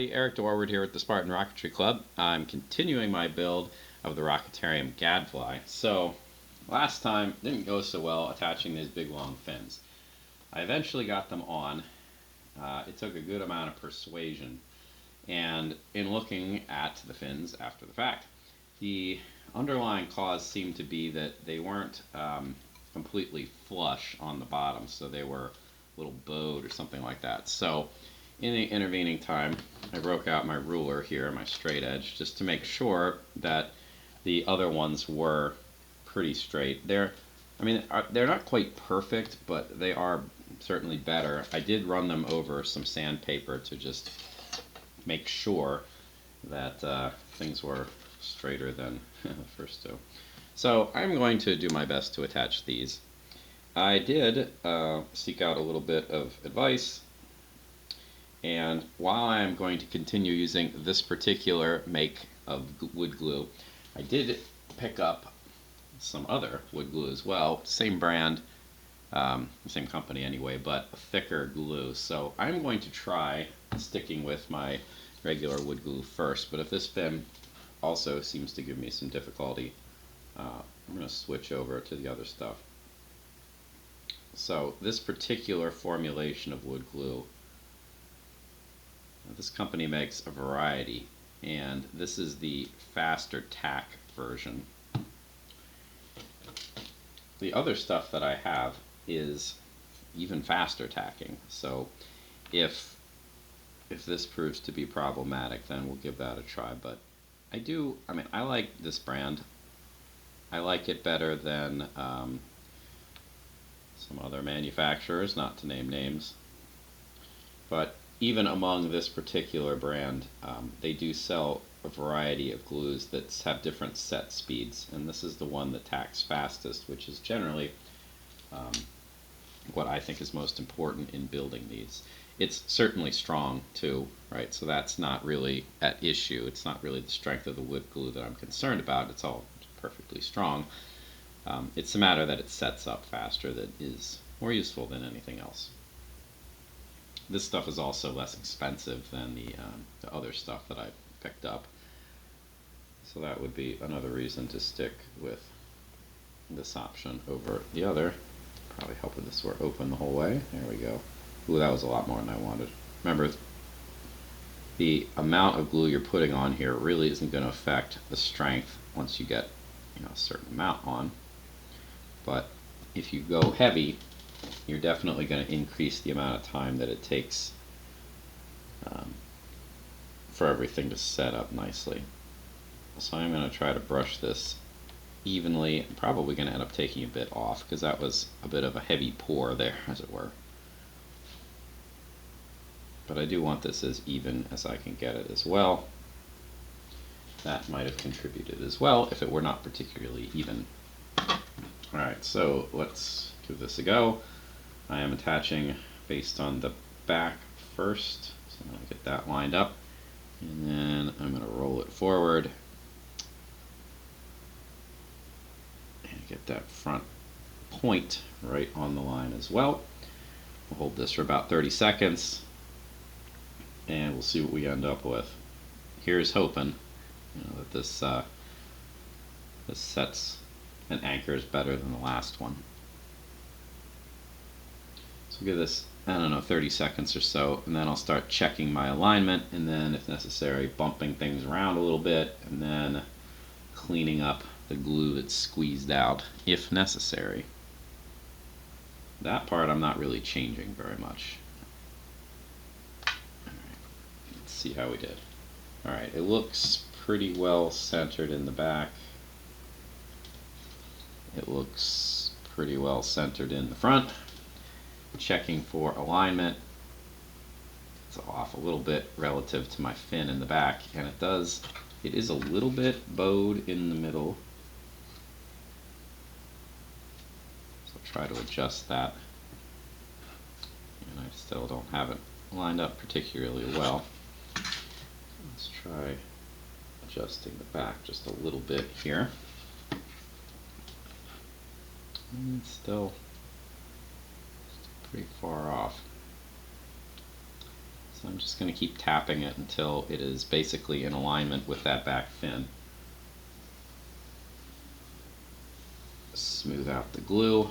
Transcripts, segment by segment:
Hey, Eric Dorward here with the Spartan Rocketry Club. I'm continuing my build of the Rocketarium Gadfly. So, last time didn't go so well attaching these big long fins. I eventually got them on. It took a good amount of persuasion. And in looking at the fins after the fact, the underlying cause seemed to be that they weren't completely flush on the bottom, so they were a little bowed or something like that. So in the intervening time, I broke out my ruler here, my straight edge, just to make sure that the other ones were pretty straight. They're not quite perfect, but they are certainly better. I did run them over some sandpaper to just make sure that things were straighter than the first two. So I'm going to do my best to attach these. I did seek out a little bit of advice, and while I'm going to continue using this particular make of wood glue, I did pick up some other wood glue as well, same brand, same company anyway, but a thicker glue. So I'm going to try sticking with my regular wood glue first, but if this fin also seems to give me some difficulty, I'm going to switch over to the other stuff. So this particular formulation of wood glue, this company makes a variety, and this is the faster tack version. The other stuff that I have is even faster tacking, so if this proves to be problematic, then we'll give that a try. But I like this brand. I like it better than some other manufacturers, not to name names. But even among this particular brand, they do sell a variety of glues that have different set speeds, and this is the one that tacks fastest, which is generally what I think is most important in building these. It's certainly strong too, right? So that's not really at issue. It's not really the strength of the wood glue that I'm concerned about. It's all perfectly strong. It's a matter that it sets up faster that is more useful than anything else. This stuff is also less expensive than the other stuff that I picked up. So that would be another reason to stick with this option over the other. Probably help if this were open the whole way. There we go. Ooh, that was a lot more than I wanted. Remember, the amount of glue you're putting on here really isn't going to affect the strength once you get a certain amount on. But if you go heavy, you're definitely going to increase the amount of time that it takes for everything to set up nicely. So I'm going to try to brush this evenly. I'm probably going to end up taking a bit off because that was a bit of a heavy pour there, as it were. But I do want this as even as I can get it as well. That might have contributed as well if it were not particularly even. Alright, so let's give this a go. I am attaching based on the back first, so I'm going to get that lined up, and then I'm going to roll it forward and get that front point right on the line as well. We'll hold this for about 30 seconds and we'll see what we end up with. Here's hoping that this sets and anchors better than the last one. So give this, I don't know, 30 seconds or so, and then I'll start checking my alignment, and then if necessary bumping things around a little bit, and then cleaning up the glue that's squeezed out if necessary. That part I'm not really changing very much. Alright, let's see how we did. Alright, it looks pretty well centered in the back. It looks pretty well centered in the front. Checking for alignment. It's off a little bit relative to my fin in the back, and it is a little bit bowed in the middle. So I'll try to adjust that. And I still don't have it lined up particularly well. Let's try adjusting the back just a little bit here. And it's still pretty far off. So I'm just going to keep tapping it until it is basically in alignment with that back fin. Smooth out the glue.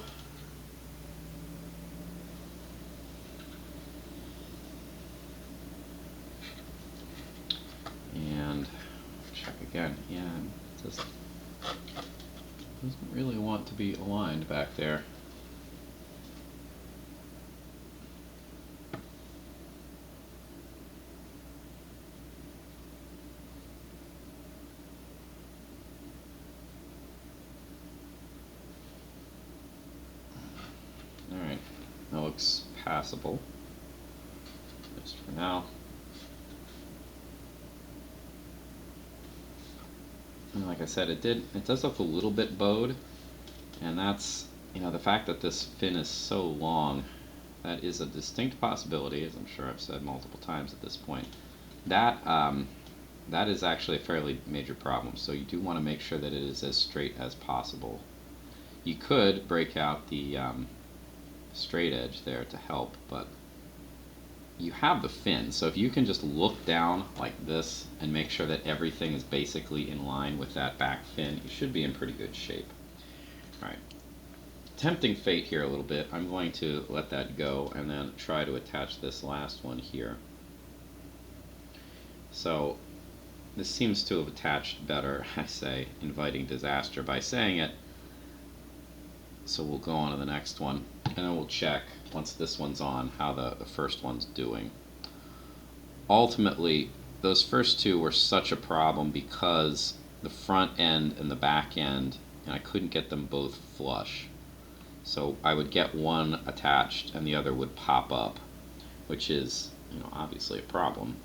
And check again. Yeah, it doesn't really want to be aligned back there. Alright, that looks passable, just for now. And like I said, it does look a little bit bowed, and that's, the fact that this fin is so long, that is a distinct possibility, as I'm sure I've said multiple times at this point. That is actually a fairly major problem, so you do want to make sure that it is as straight as possible. You could break out the straight edge there to help, but you have the fin, so if you can just look down like this and make sure that everything is basically in line with that back fin, you should be in pretty good shape. Alright, tempting fate here a little bit. I'm going to let that go and then try to attach this last one here. So this seems to have attached better. I say inviting disaster by saying it. So we'll go on to the next one, and then we'll check, once this one's on, how the first one's doing. Ultimately, those first two were such a problem because the front end and the back end, and I couldn't get them both flush. So I would get one attached and the other would pop up, which is, obviously a problem.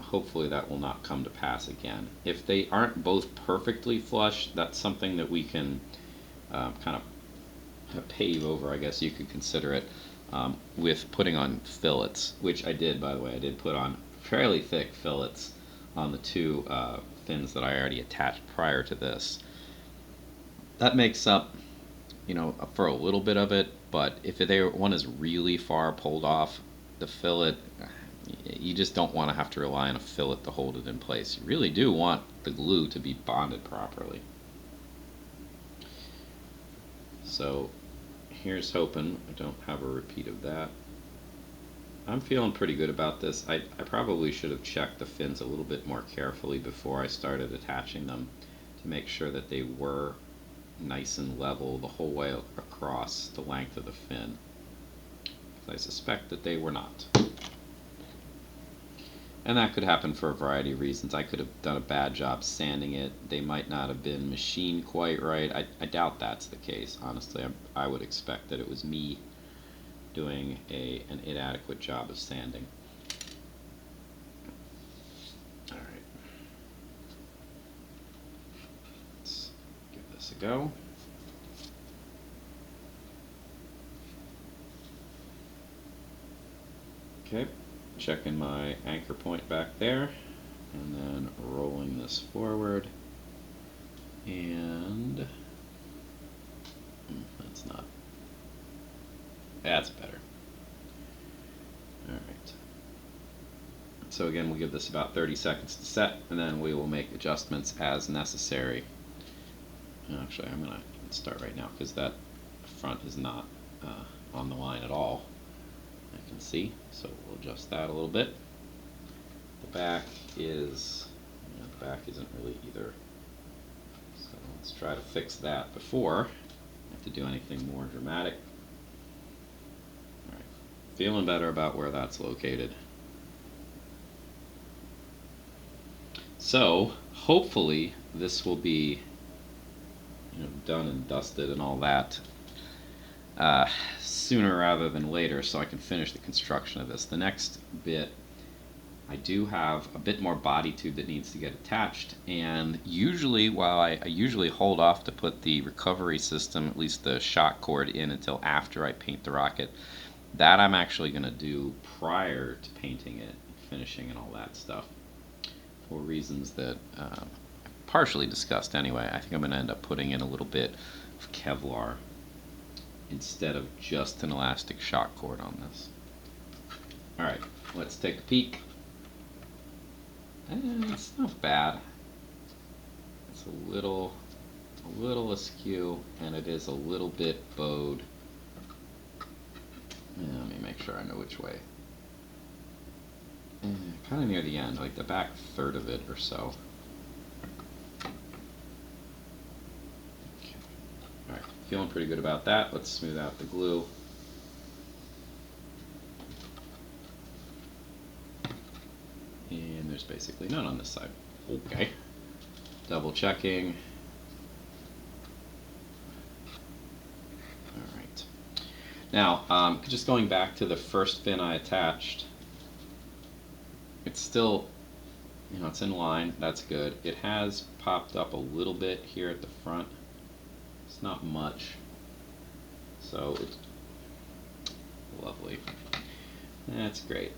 Hopefully that will not come to pass again. If they aren't both perfectly flush, that's something that we can kind of pave over, I guess you could consider it, with putting on fillets, which I did, by the way. I did put on fairly thick fillets on the two fins that I already attached prior to this. That makes up, for a little bit of it, but if one is really far pulled off, the fillet, you just don't want to have to rely on a fillet to hold it in place. You really do want the glue to be bonded properly. So here's hoping I don't have a repeat of that. I'm feeling pretty good about this. I probably should have checked the fins a little bit more carefully before I started attaching them to make sure that they were nice and level the whole way across the length of the fin. I suspect that they were not. And that could happen for a variety of reasons. I could have done a bad job sanding it. They might not have been machined quite right. I doubt that's the case, honestly. I would expect that it was me doing an inadequate job of sanding. Alright. Let's give this a go. Okay. Checking my anchor point back there, and then rolling this forward, and that's better. Alright, so again, we'll give this about 30 seconds to set, and then we will make adjustments as necessary. Actually, I'm going to start right now because that front is not on the line at all. I can see, so we'll adjust that a little bit. The back is, the back isn't really either. So let's try to fix that before I have to do anything more dramatic. Alright, feeling better about where that's located. So hopefully this will be done and dusted and all that sooner rather than later, so I can finish the construction of this. The next bit, I do have a bit more body tube that needs to get attached, and usually, while I usually hold off to put the recovery system, at least the shock cord, in until after I paint the rocket, that I'm actually going to do prior to painting it, finishing and all that stuff, for reasons that I've partially discussed anyway. I think I'm going to end up putting in a little bit of Kevlar. instead of just an elastic shock cord on this. Alright, let's take a peek. It's not bad. It's a little askew, and it is a little bit bowed. Yeah, let me make sure I know which way. Kind of near the end, like the back third of it or so. Okay. Alright, feeling pretty good about that. Let's smooth out the glue. And there's basically none on this side. Okay. Double checking. Alright. Now, just going back to the first fin I attached, it's still, you know, it's in line. That's good. It has popped up a little bit here at the front. It's not much. So it's lovely. That's great.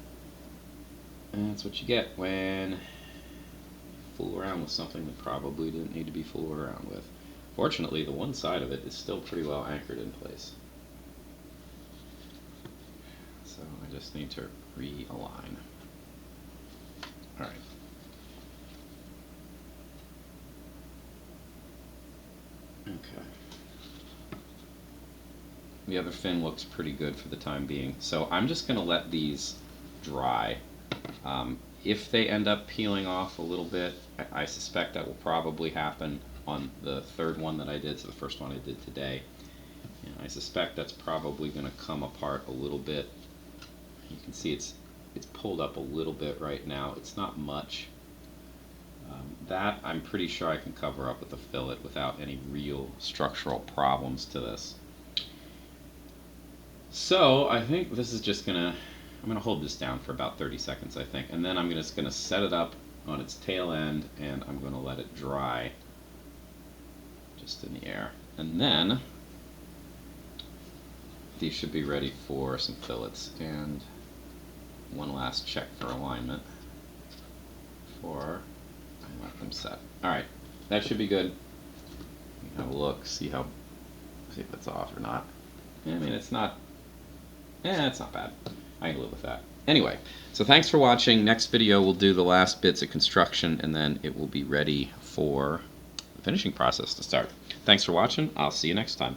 And that's what you get when you fool around with something that probably didn't need to be fooled around with. Fortunately, the one side of it is still pretty well anchored in place. So I just need to realign. Alright. Okay. The other fin looks pretty good for the time being. So I'm just going to let these dry. If they end up peeling off a little bit, I suspect that will probably happen on the third one that I did, so the first one I did today. And I suspect that's probably going to come apart a little bit. You can see it's pulled up a little bit right now. It's not much. That I'm pretty sure I can cover up with a fillet without any real structural problems to this. So I think this is just gonna, I'm gonna hold this down for about 30 seconds, I think, and then I'm just gonna set it up on its tail end, and I'm gonna let it dry just in the air. And then these should be ready for some fillets. And one last check for alignment before I let them set. Alright, that should be good. Have a look, see if it's off or not. I mean, it's not, it's not bad. I can live with that. Anyway, so thanks for watching. Next video we'll do the last bits of construction, and then it will be ready for the finishing process to start. Thanks for watching. I'll see you next time.